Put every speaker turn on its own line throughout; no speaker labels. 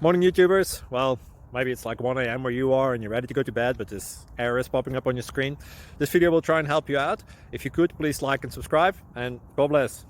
Morning YouTubers. Well, maybe it's like 1 a.m. where you are and you're ready to go to bed, but this error is popping up on your screen. This video will try and help you out. If you could, please like and subscribe, and God bless.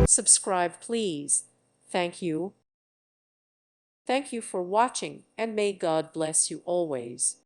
Subscribe please. Thank you. Thank you for watching, and may God bless you always.